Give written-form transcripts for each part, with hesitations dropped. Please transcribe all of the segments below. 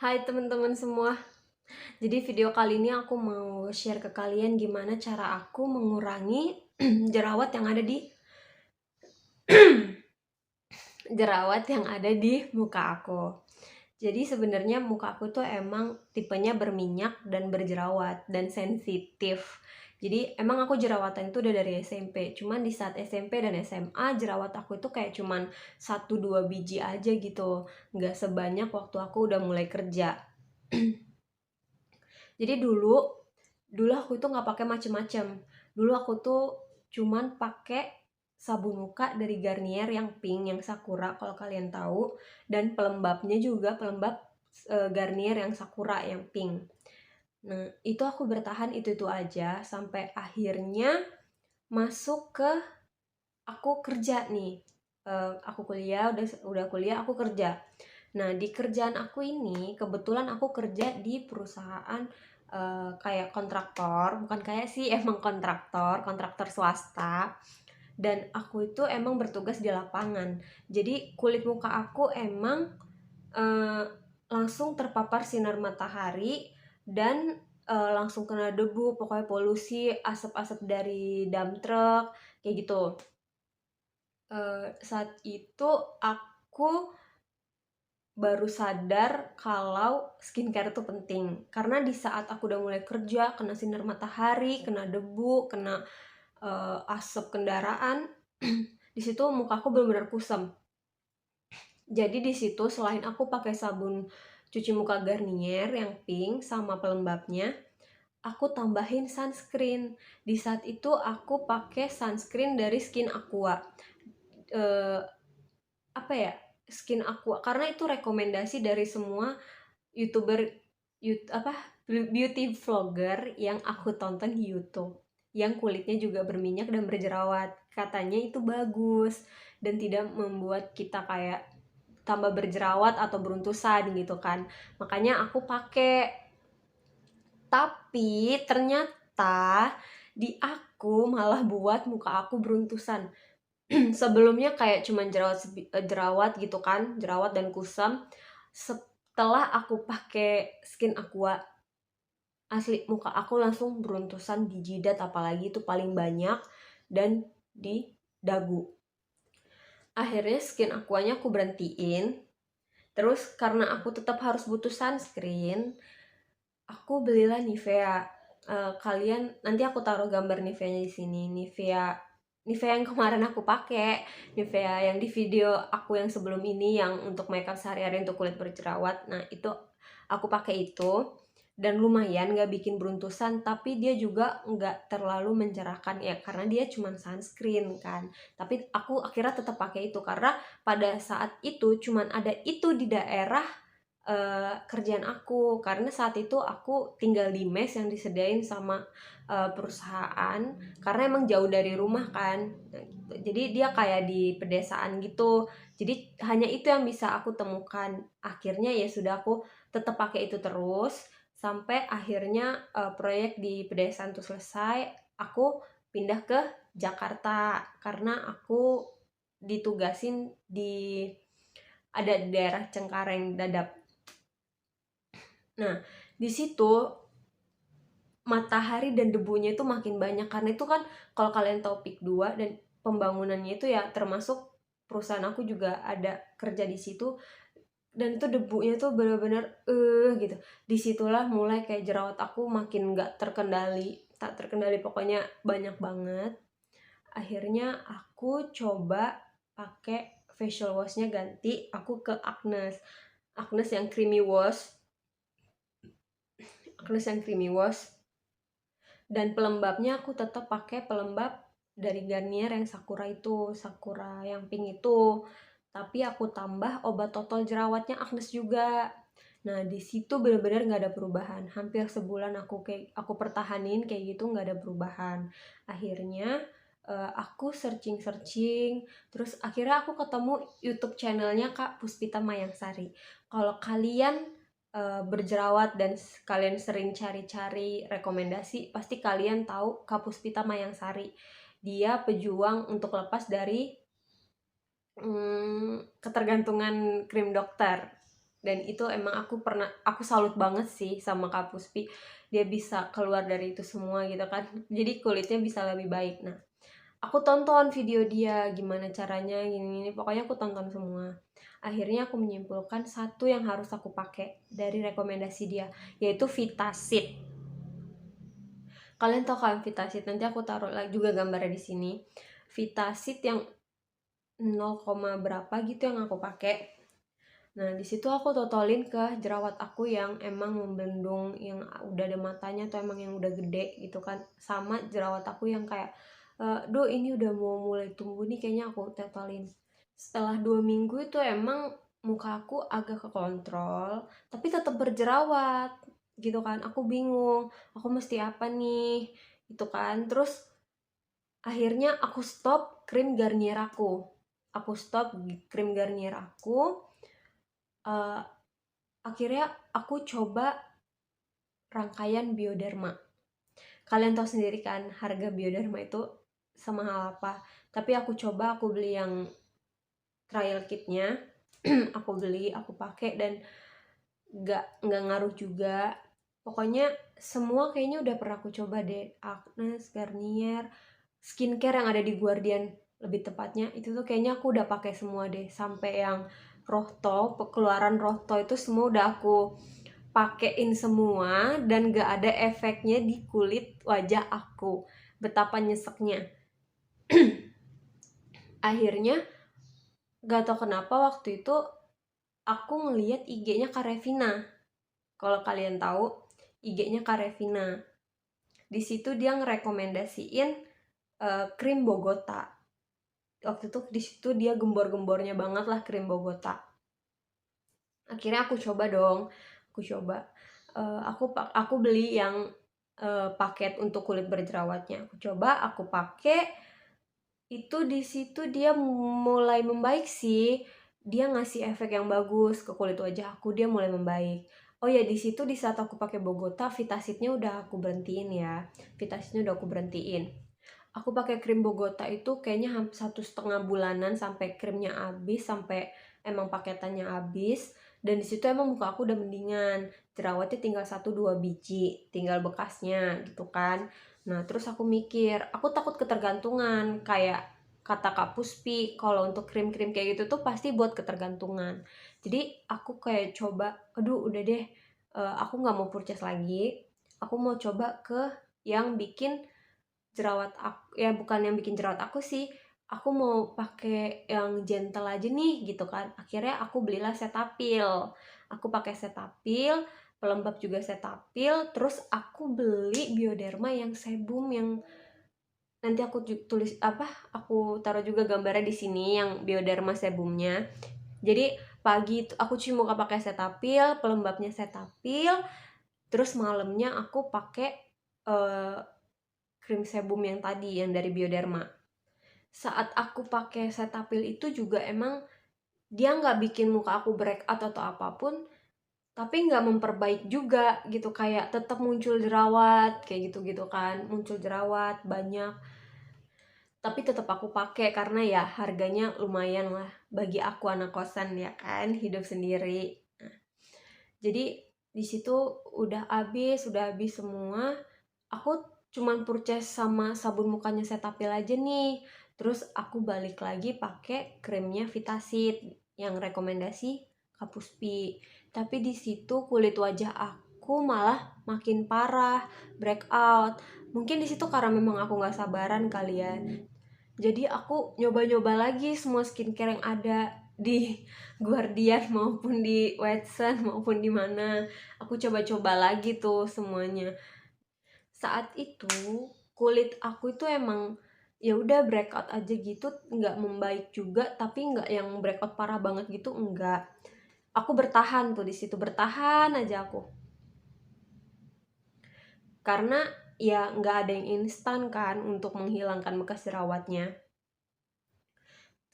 Hai teman-teman semua. Jadi video kali ini aku mau share ke kalian gimana cara aku mengurangi jerawat yang ada di jerawat yang ada di muka aku. Jadi sebenarnya muka aku tuh emang tipenya berminyak dan berjerawat dan sensitif. Jadi emang aku jerawatan itu udah dari SMP. Cuman di saat SMP dan SMA jerawat aku itu kayak cuman 1-2 biji aja gitu. Nggak sebanyak waktu aku udah mulai kerja. Jadi dulu aku tuh nggak pakai macem-macem. Dulu aku tuh cuman pakai sabun muka dari Garnier yang pink, yang Sakura kalau kalian tahu, dan pelembabnya juga pelembab Garnier yang Sakura yang pink. Nah, itu aku bertahan itu aja sampai akhirnya masuk ke aku kerja nih. Aku kuliah, udah kuliah, aku kerja. Nah, di kerjaan aku ini kebetulan aku kerja di perusahaan kayak kontraktor, bukan kayak sih, emang kontraktor swasta. Dan aku itu emang bertugas di lapangan. Jadi kulit muka aku emang eh, langsung terpapar sinar matahari dan langsung kena debu, pokoknya polusi, asap-asap dari dump truck, kayak gitu. Saat itu aku baru sadar kalau skincare itu penting, karena di saat aku udah mulai kerja kena sinar matahari, kena debu, kena asap kendaraan, di situ muka aku benar-benar kusam. Jadi di situ selain aku pakai sabun cuci muka Garnier yang pink sama pelembabnya, aku tambahin sunscreen. Di saat itu aku pakai sunscreen dari Skin Aqua. eh, Apa ya, Skin Aqua, karena itu rekomendasi dari semua youtuber, apa, beauty vlogger yang aku tonton di YouTube, yang kulitnya juga berminyak dan berjerawat. Katanya itu bagus dan tidak membuat kita kayak tambah berjerawat atau beruntusan gitu kan. Makanya aku pakai. Tapi ternyata di aku malah buat muka aku beruntusan. Sebelumnya kayak cuman jerawat gitu kan, jerawat dan kusam. Setelah aku pakai Skin Aqua, asli muka aku langsung beruntusan di jidat, apalagi itu paling banyak, dan di dagu. Akhirnya Skin Aquanya aku berhentiin. Terus karena aku tetap harus butuh sunscreen, aku belilah Nivea. Kalian nanti aku taruh gambar Nivea-nya di sini. Nivea yang kemarin aku pakai, Nivea yang di video aku yang sebelum ini, yang untuk makeup sehari-hari untuk kulit berjerawat. Nah, itu aku pakai itu, dan lumayan nggak bikin beruntusan, tapi dia juga nggak terlalu mencerahkan ya, karena dia cuma sunscreen kan. Tapi aku akhirnya tetap pakai itu karena pada saat itu cuman ada itu di daerah kerjaan aku, karena saat itu aku tinggal di mes yang disediain sama perusahaan, karena emang jauh dari rumah kan. Nah, gitu. Jadi dia kayak di pedesaan gitu, jadi hanya itu yang bisa aku temukan. Akhirnya ya sudah, aku tetap pakai itu terus sampai akhirnya proyek di pedesaan itu selesai. Aku pindah ke Jakarta karena aku ditugasin di ada di daerah Cengkareng, Dadap. Nah, di situ matahari dan debunya itu makin banyak, karena itu kan kalau kalian tahu PIK 2 dan pembangunannya itu ya, termasuk perusahaan aku juga ada kerja di situ, dan itu debunya tuh benar-benar gitu. Disitulah mulai kayak jerawat aku makin nggak terkendali, tak terkendali, pokoknya banyak banget. Akhirnya aku coba pakai facial washnya, ganti aku ke Agnes yang creamy wash. Dan pelembabnya aku tetap pakai pelembab dari Garnier yang Sakura itu, Sakura yang pink itu, tapi aku tambah obat total jerawatnya Agnes juga. Nah, di situ benar-benar nggak ada perubahan. Hampir sebulan aku pertahanin kayak gitu, nggak ada perubahan. Akhirnya aku searching, terus akhirnya aku ketemu YouTube channelnya Kak Puspita Mayangsari. Kalau kalian berjerawat dan kalian sering cari-cari rekomendasi, pasti kalian tahu Kak Puspita Mayangsari. Dia pejuang untuk lepas dari ketergantungan krim dokter. Dan itu emang aku salut banget sih sama Kak Puspi, dia bisa keluar dari itu semua gitu kan, jadi kulitnya bisa lebih baik. Nah, aku tonton video dia gimana caranya gini-gini, pokoknya aku tonton semua. Akhirnya aku menyimpulkan satu yang harus aku pakai dari rekomendasi dia, yaitu Vitasit. Kalian tahu kan Vitasit? Nanti aku taruh lagi juga gambarnya di sini. Vitasit yang 0, berapa gitu yang aku pakai. Nah, di situ aku totolin ke jerawat aku yang emang membendung, yang udah ada matanya atau emang yang udah gede gitu kan. Sama jerawat aku yang kayak, duh ini udah mau mulai tumbuh nih, kayaknya aku totolin. Setelah 2 minggu itu emang muka aku agak kekontrol, tapi tetap berjerawat gitu kan. Aku bingung, aku mesti apa nih gitu kan. Terus akhirnya aku stop krim Garnier aku. Aku stop krim Garnier aku. eh, Akhirnya aku coba rangkaian Bioderma. Kalian tahu sendiri kan harga Bioderma itu semahal apa. Tapi aku coba, aku beli yang trial kitnya. Aku beli, aku pakai, dan nggak ngaruh juga. Pokoknya semua kayaknya udah pernah aku coba deh. Agnes, Garnier, skincare yang ada di Guardian lebih tepatnya, itu tuh kayaknya aku udah pakai semua deh. Sampai yang Rohto, keluaran Rohto itu semua udah aku pakein semua, dan gak ada efeknya di kulit wajah aku. Betapa nyeseknya. Akhirnya gak tau kenapa waktu itu aku ngeliat IG-nya Karevina. Kalau kalian tahu IG-nya Karevina, di situ dia ngerekomendasiin krim Bogota. Waktu itu di situ dia gembor-gembornya banget lah krim Bogota. Akhirnya aku coba dong, aku coba. Aku beli yang paket untuk kulit berjerawatnya. Aku coba, aku pakai. Itu di situ dia mulai membaik sih. Dia ngasih efek yang bagus ke kulit wajah aku, dia mulai membaik. Oh ya, di situ di saat aku pakai Bogota, Vitasitnya udah aku berhentiin ya. Vitasitnya udah aku berhentiin. Aku pakai krim Bogota itu kayaknya hampir 1,5 bulanan sampai krimnya habis, sampai emang paketannya habis. Dan di situ emang muka aku udah mendingan, jerawatnya tinggal 1-2 biji, tinggal bekasnya gitu kan. Nah, terus aku mikir, aku takut ketergantungan, kayak kata Kak Puspi, kalau untuk krim-krim kayak gitu tuh pasti buat ketergantungan. Jadi aku kayak coba, aduh udah deh, aku nggak mau purchase lagi. Aku mau coba ke yang bikin jerawat aku, ya bukan yang bikin jerawat aku sih, aku mau pakai yang gentle aja nih gitu kan. Akhirnya aku belilah Cetaphil. Aku pakai Cetaphil, pelembab juga Cetaphil. Terus aku beli Bioderma yang sebum, yang nanti aku tulis apa, aku taruh juga gambarnya di sini yang Bioderma sebumnya. Jadi pagi itu aku cuci muka pakai Cetaphil, pelembabnya Cetaphil. Terus malamnya aku pakai eh, krim sebum yang tadi yang dari Bioderma. Saat aku pakai Cetaphil itu juga emang dia nggak bikin muka aku breakout atau apapun, tapi nggak memperbaik juga gitu, kayak tetap muncul jerawat kayak gitu kan, muncul jerawat banyak. Tapi tetap aku pakai karena ya harganya lumayan lah bagi aku anak kosan ya kan, hidup sendiri. Nah, jadi di situ udah habis semua. Aku cuman purchase sama sabun mukanya Cetaphil aja nih. Terus aku balik lagi pakai krimnya Vitasit yang rekomendasi Kak Puspi. Tapi di situ kulit wajah aku malah makin parah, breakout. Mungkin di situ karena memang aku nggak sabaran kali ya. Jadi aku nyoba-nyoba lagi semua skincare yang ada di Guardian maupun di Watson maupun di mana. Aku coba-coba lagi tuh semuanya. Saat itu kulit aku itu emang ya udah breakout aja gitu, nggak membaik juga, tapi nggak yang breakout parah banget gitu, enggak. Aku bertahan tuh di situ, bertahan aja aku. Karena ya nggak ada yang instan kan untuk menghilangkan bekas jerawatnya.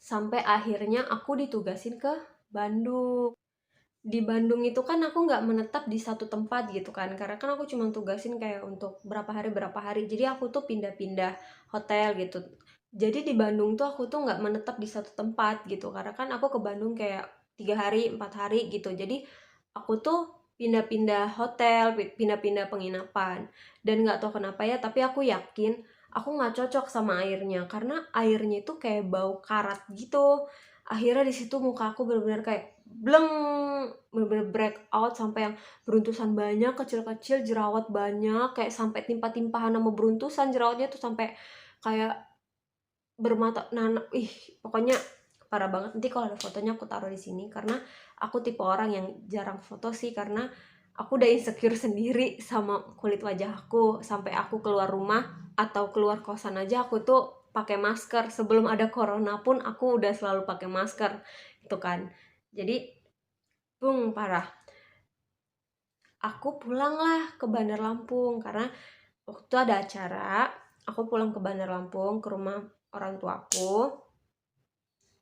Sampai akhirnya aku ditugasin ke Bandung. Di Bandung itu kan aku nggak menetap di satu tempat gitu kan, karena kan aku cuma tugasin kayak untuk berapa hari, jadi aku tuh pindah-pindah hotel gitu. Jadi di Bandung tuh aku tuh nggak menetap di satu tempat gitu, karena kan aku ke Bandung kayak 3 hari, 4 hari gitu. Jadi aku tuh pindah-pindah hotel, pindah-pindah penginapan. Dan nggak tahu kenapa ya, tapi aku yakin aku nggak cocok sama airnya karena airnya itu kayak bau karat gitu. Akhirnya di situ muka aku bener-bener kayak bleng, bener-bener break out sampai yang beruntusan banyak, kecil-kecil, jerawat banyak, kayak sampai timpah-timpahan sama beruntusan jerawatnya tuh sampai kayak bermata ih, pokoknya parah banget. Nanti kalau ada fotonya aku taruh di sini karena aku tipe orang yang jarang foto sih karena aku udah insecure sendiri sama kulit wajah aku. Sampai aku keluar rumah atau keluar kosan aja aku tuh pakai masker. Sebelum ada corona pun aku udah selalu pakai masker gitu kan. Jadi parah. Aku pulanglah ke Bandar Lampung karena waktu itu ada acara. Aku pulang ke Bandar Lampung ke rumah orang tuaku.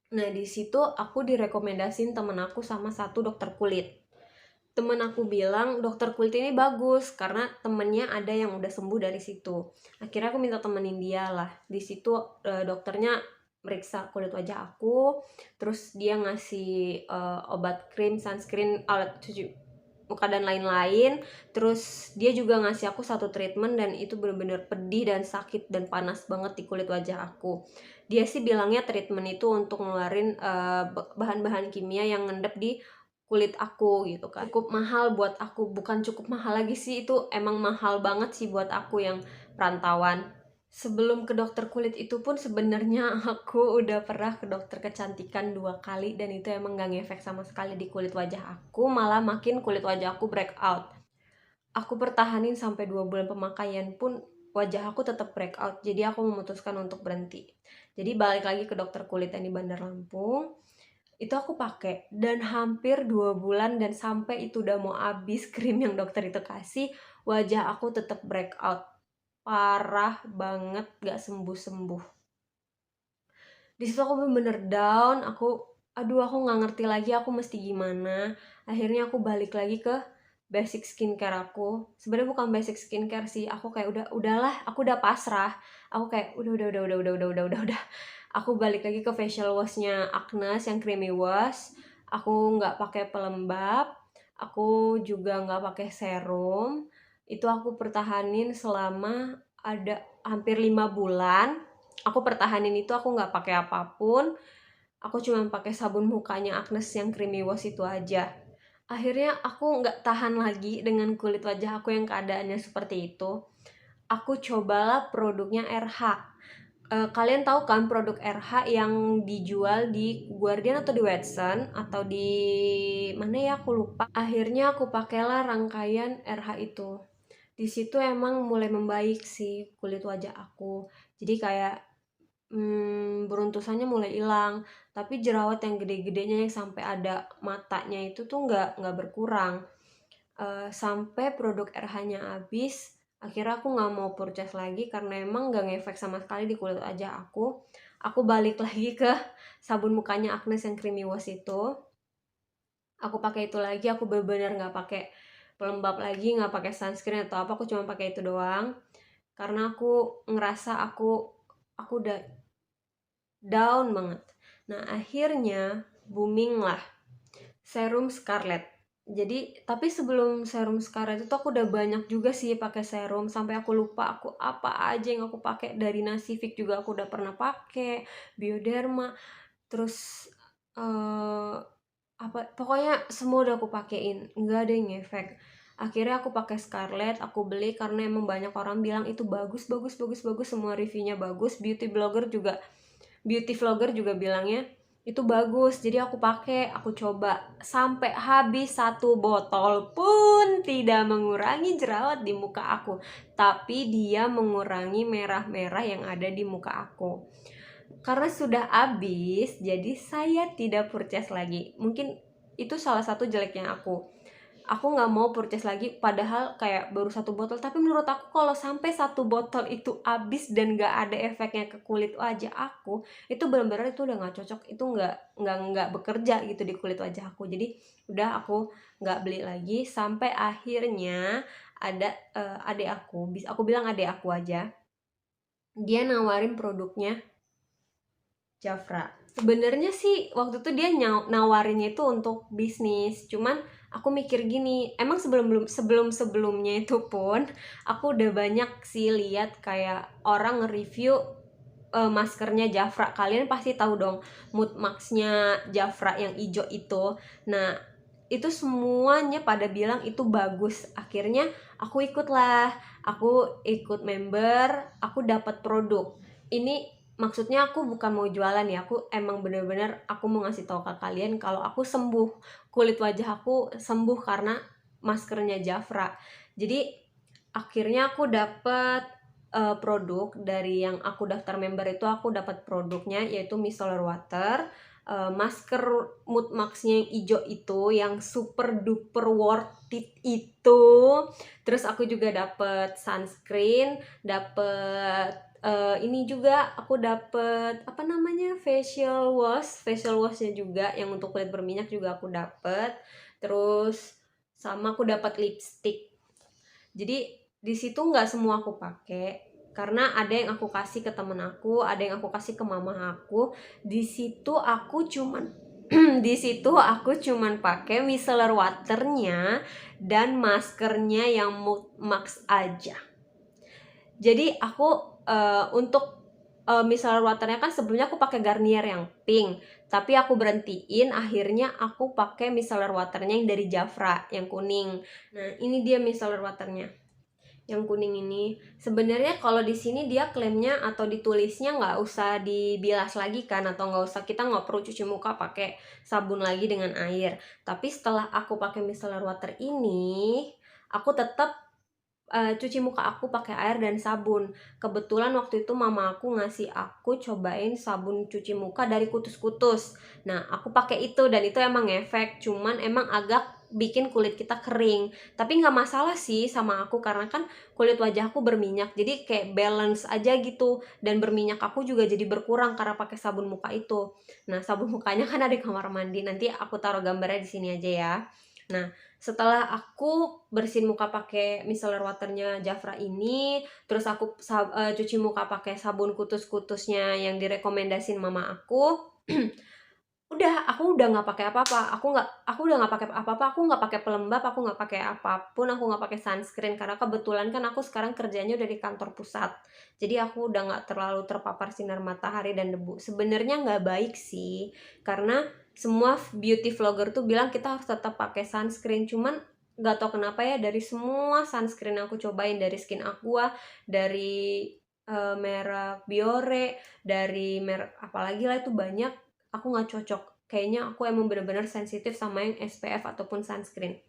Nah, di situ aku direkomendasiin temen aku sama satu dokter kulit. Temen aku bilang dokter kulit ini bagus karena temennya ada yang udah sembuh dari situ. Akhirnya aku minta temenin dia lah. Di situ dokternya meriksa kulit wajah aku, terus dia ngasih obat krim, sunscreen, alat cuci muka dan lain-lain. Terus dia juga ngasih aku satu treatment dan itu bener-bener pedih dan sakit dan panas banget di kulit wajah aku. Dia sih bilangnya treatment itu untuk ngeluarin bahan-bahan kimia yang ngendap di kulit aku gitu kan. Cukup mahal buat aku, bukan cukup mahal lagi sih, itu emang mahal banget sih buat aku yang perantauan. Sebelum ke dokter kulit itu pun sebenarnya aku udah pernah ke dokter kecantikan 2 kali dan itu emang gak ngefek sama sekali di kulit wajah aku, malah makin kulit wajah aku breakout. Aku pertahanin sampai 2 bulan pemakaian pun wajah aku tetap breakout, jadi aku memutuskan untuk berhenti. Jadi balik lagi ke dokter kulit yang di Bandar Lampung, itu aku pakai dan hampir 2 bulan dan sampai itu udah mau habis krim yang dokter itu kasih, wajah aku tetap breakout. Parah banget, gak sembuh-sembuh. Di situ aku bener-bener down, aku nggak ngerti lagi aku mesti gimana. Akhirnya aku balik lagi ke basic skincare aku. Sebenarnya bukan basic skincare sih, aku kayak udahlah, aku udah pasrah. Aku kayak udah. Aku balik lagi ke facial washnya Agnes yang creamy wash. Aku nggak pakai pelembab, aku juga nggak pakai serum. Itu aku pertahanin selama ada hampir 5 bulan. Aku pertahanin itu, aku nggak pakai apapun. Aku cuma pakai sabun mukanya Agnes yang creamy wash itu aja. Akhirnya aku nggak tahan lagi dengan kulit wajah aku yang keadaannya seperti itu. Aku cobalah produknya RH. Kalian tahu kan produk RH yang dijual di Guardian atau di Watson atau di mana ya, aku lupa. Akhirnya aku pakailah rangkaian RH itu. Di situ emang mulai membaik sih kulit wajah aku. Jadi kayak beruntusannya mulai hilang, tapi jerawat yang gede-gedenya yang sampai ada matanya itu tuh nggak berkurang. Sampai produk RH-nya habis, akhirnya aku nggak mau purchase lagi karena emang nggak ngefek sama sekali di kulit wajah aku. Aku balik lagi ke sabun mukanya Agnes yang creamy wash itu. Aku pakai itu lagi, aku benar-benar nggak pakai pelembab lagi, nggak pakai sunscreen atau apa, aku cuma pakai itu doang. Karena aku ngerasa aku udah down banget. Nah, akhirnya booming lah serum Scarlett. Jadi, tapi sebelum serum Scarlett itu aku udah banyak juga sih pakai serum sampai aku lupa aku apa aja yang aku pakai. Dari Nasivic juga aku udah pernah pakai, Bioderma, terus apa pokoknya semua udah aku pakein, nggak ada yang ngefek. Akhirnya aku pakai Scarlett, aku beli karena emang banyak orang bilang itu bagus, semua reviewnya bagus. Beauty vlogger juga bilangnya itu bagus, jadi aku pakai, aku coba sampai habis 1 botol pun tidak mengurangi jerawat di muka aku, tapi dia mengurangi merah-merah yang ada di muka aku. Karena sudah habis, jadi saya tidak purchase lagi. Mungkin itu salah satu jeleknya aku nggak mau purchase lagi padahal kayak baru 1 botol, tapi menurut aku kalau sampai 1 botol itu habis dan nggak ada efeknya ke kulit wajah aku, itu benar-benar itu udah nggak cocok, itu nggak bekerja gitu di kulit wajah aku. Jadi udah aku nggak beli lagi sampai akhirnya ada adik aku bilang adik aku aja, dia nawarin produknya. Jafra. Sebenarnya sih waktu itu dia nawarinnya itu untuk bisnis, cuman aku mikir gini, emang sebelumnya itu pun aku udah banyak sih lihat kayak orang nge-review maskernya Jafra. Kalian pasti tahu dong Mood Max-nya Jafra yang hijau itu. Nah, itu semuanya pada bilang itu bagus. Akhirnya aku ikut member, aku dapat produk. Ini maksudnya aku bukan mau jualan ya, aku emang bener-bener aku mau ngasih tahu ke kalian kalau aku sembuh, kulit wajah aku sembuh karena maskernya Jafra. Jadi akhirnya aku dapet produk dari yang aku daftar member itu. Aku dapat produknya yaitu micellar water, masker Mood Max-nya yang hijau itu yang super duper worth it itu. Terus aku juga dapet sunscreen, dapet ini juga aku dapet apa namanya facial washnya juga yang untuk kulit berminyak juga aku dapet. Terus sama aku dapat lipstick. Jadi di situ nggak semua aku pakai karena ada yang aku kasih ke temen aku, ada yang aku kasih ke mama aku. Di situ aku cuman di situ aku cuman pakai micellar waternya dan maskernya yang Mood Max aja. Jadi aku untuk micellar waternya kan sebelumnya aku pakai Garnier yang pink, tapi aku berhentiin, akhirnya aku pakai micellar waternya yang dari Jafra yang kuning. Nah, ini dia micellar waternya yang kuning ini. Sebenarnya kalau di sini dia klaimnya atau ditulisnya nggak usah dibilas lagi kan, atau kita nggak perlu cuci muka pakai sabun lagi dengan air. Tapi setelah aku pakai micellar water ini, aku tetap cuci muka aku pakai air dan sabun. Kebetulan waktu itu mama aku ngasih aku cobain sabun cuci muka dari Kutus-Kutus. Nah, aku pakai itu dan itu emang efek, cuman emang agak bikin kulit kita kering. Tapi nggak masalah sih sama aku karena kan kulit wajahku berminyak, jadi kayak balance aja gitu. Dan berminyak aku juga jadi berkurang karena pakai sabun muka itu. Nah, sabun mukanya kan ada di kamar mandi. Nanti aku taruh gambarnya di sini aja ya. Nah, setelah aku bersihin muka pakai micellar waternya Jafra ini, terus aku cuci muka pakai sabun Kutus-Kutusnya yang direkomendasin mama aku. Aku udah nggak pakai apa-apa. Aku udah nggak pakai apa-apa. Aku nggak pakai pelembab, aku nggak pakai apapun, aku nggak pakai sunscreen karena kebetulan kan aku sekarang kerjanya udah di kantor pusat. Jadi aku udah nggak terlalu terpapar sinar matahari dan debu. Sebenarnya nggak baik sih, karena semua beauty vlogger tuh bilang kita harus tetap pakai sunscreen. Cuman nggak tahu kenapa ya, dari semua sunscreen yang aku cobain, dari Skin Aqua, dari merek Biore, dari merek apalagi lah itu banyak, aku nggak cocok. Kayaknya aku emang bener-bener sensitif sama yang SPF ataupun sunscreen.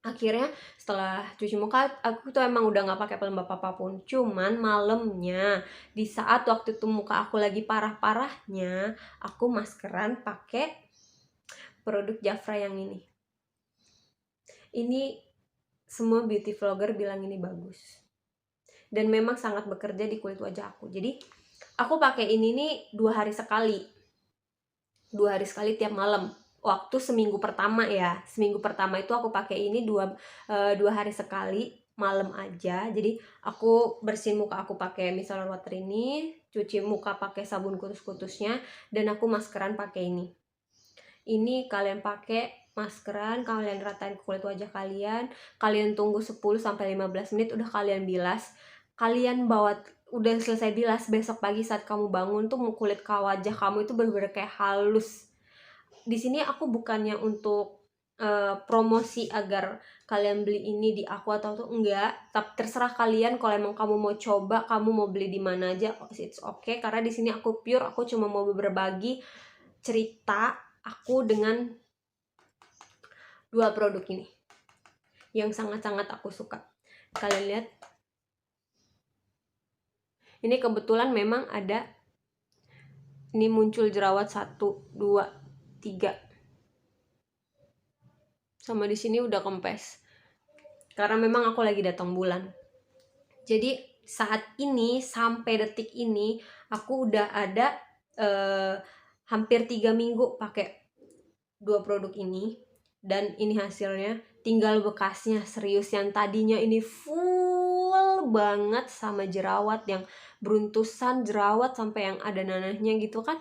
Akhirnya setelah cuci muka, aku tuh emang udah nggak pakai pelembab apapun. Cuman malamnya, di saat waktu itu muka aku lagi parah-parahnya, aku maskeran pakai produk Jafra yang ini. Ini semua beauty vlogger bilang ini bagus. Dan memang sangat bekerja di kulit wajah aku. Jadi aku pakai ini nih 2 hari sekali tiap malam. Waktu seminggu pertama ya, seminggu pertama itu aku pakai ini 2 hari sekali malam aja. Jadi aku bersihin muka aku pakai micellar water ini, cuci muka pakai sabun Kutus-Kutusnya, dan aku maskeran pakai ini. Ini kalian pakai maskeran, kalian ratain ke kulit wajah kalian, kalian tunggu 10-15 menit, udah kalian bilas. Kalian udah selesai bilas, besok pagi saat kamu bangun tuh kulit wajah kamu itu bener-bener kayak halus. Di sini aku bukannya untuk promosi agar kalian beli ini di aku atau tuh enggak, tapi terserah kalian. Kalau emang kamu mau coba, kamu mau beli di mana aja, it's okay. Karena di sini aku pure, aku cuma mau berbagi cerita aku dengan 2 produk ini yang sangat-sangat aku suka. Kalian lihat, ini kebetulan memang ada, ini muncul jerawat 1, 2, 3, sama di sini udah kempes karena memang aku lagi datang bulan. Jadi saat ini sampai detik ini aku udah ada hampir 3 minggu pakai 2 produk ini, dan ini hasilnya. tinggal bekasnya. Serius, yang tadinya ini full banget sama jerawat yang beruntusan, jerawat sampai yang ada nanahnya gitu kan,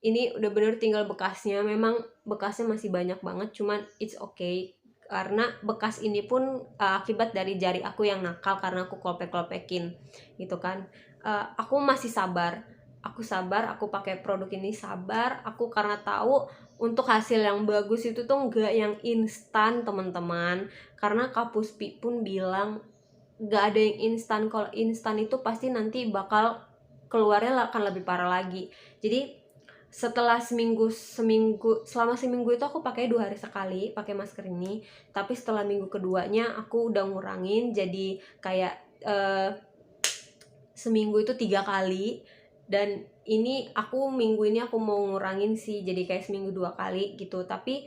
ini udah bener tinggal bekasnya. Memang bekasnya masih banyak banget, cuman it's okay, karena bekas ini pun akibat dari jari aku yang nakal karena aku klopek-klopekin gitu kan. Aku masih sabar, aku pakai produk ini sabar. Aku karena tahu untuk hasil yang bagus itu tuh nggak yang instan teman-teman, karena Kapuspi pun bilang nggak ada yang instan. Kalau instan itu pasti nanti bakal keluarnya akan lebih parah lagi. Jadi setelah selama seminggu itu aku pakai 2 hari sekali pakai masker ini. Tapi setelah minggu keduanya aku udah ngurangin jadi kayak seminggu itu 3 kali. Dan ini minggu ini aku mau ngurangin sih jadi kayak seminggu 2 kali gitu. Tapi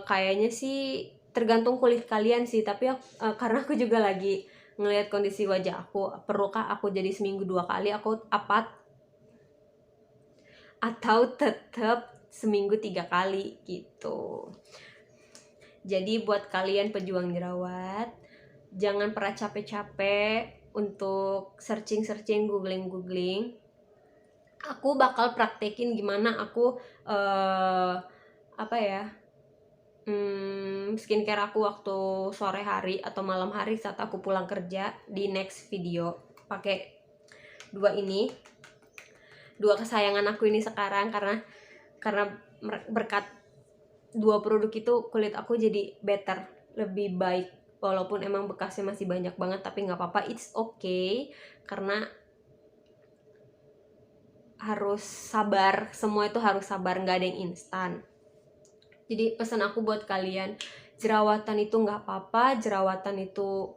kayaknya sih tergantung kulit kalian sih. Tapi karena aku juga lagi ngelihat kondisi wajah aku, perlukah aku jadi seminggu 2 kali aku atau tetap seminggu 3 kali gitu. Jadi buat kalian pejuang jerawat, jangan pernah capek-capek untuk searching, googling. Aku bakal praktekin gimana aku skincare aku waktu sore hari atau malam hari saat aku pulang kerja di next video. Pakai dua kesayangan aku ini sekarang, karena berkat 2 produk itu kulit aku jadi better, lebih baik. Walaupun emang bekasnya masih banyak banget, tapi nggak apa-apa, it's okay, karena harus sabar. Semua itu harus sabar, nggak ada yang instan. Jadi pesan aku buat kalian, jerawatan itu nggak apa-apa, jerawatan itu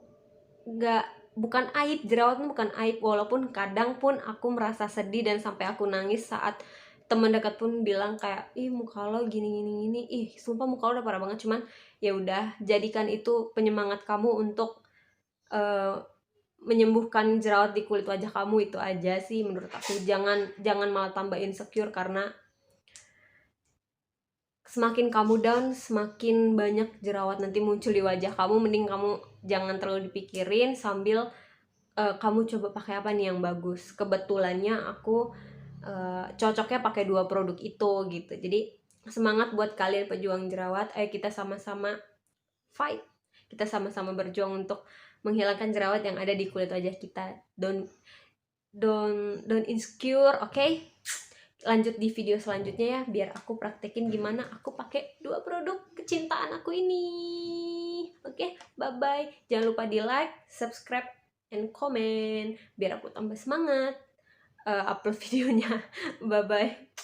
bukan aib, jerawatan bukan aib. Walaupun kadang pun aku merasa sedih dan sampai aku nangis saat teman dekat pun bilang kayak, ih muka lo gini, ih sumpah muka lo udah parah banget. Cuman ya udah, jadikan itu penyemangat kamu untuk menyembuhkan jerawat di kulit wajah kamu. Itu aja sih menurut aku. Jangan malah tambah insecure, karena semakin kamu down, semakin banyak jerawat nanti muncul di wajah kamu. Mending kamu jangan terlalu dipikirin, sambil kamu coba pakai apa nih yang bagus. Kebetulannya aku cocoknya pakai 2 produk itu gitu. Jadi semangat buat kalian pejuang jerawat. Ayo kita sama-sama fight, kita sama-sama berjuang untuk menghilangkan jerawat yang ada di kulit wajah kita. Don't insecure, okay? Lanjut di video selanjutnya ya, biar aku praktekin gimana aku pakai 2 produk kecintaan aku ini. Oke, bye bye. Jangan lupa di like, subscribe, and comment biar aku tambah semangat upload videonya. Bye bye.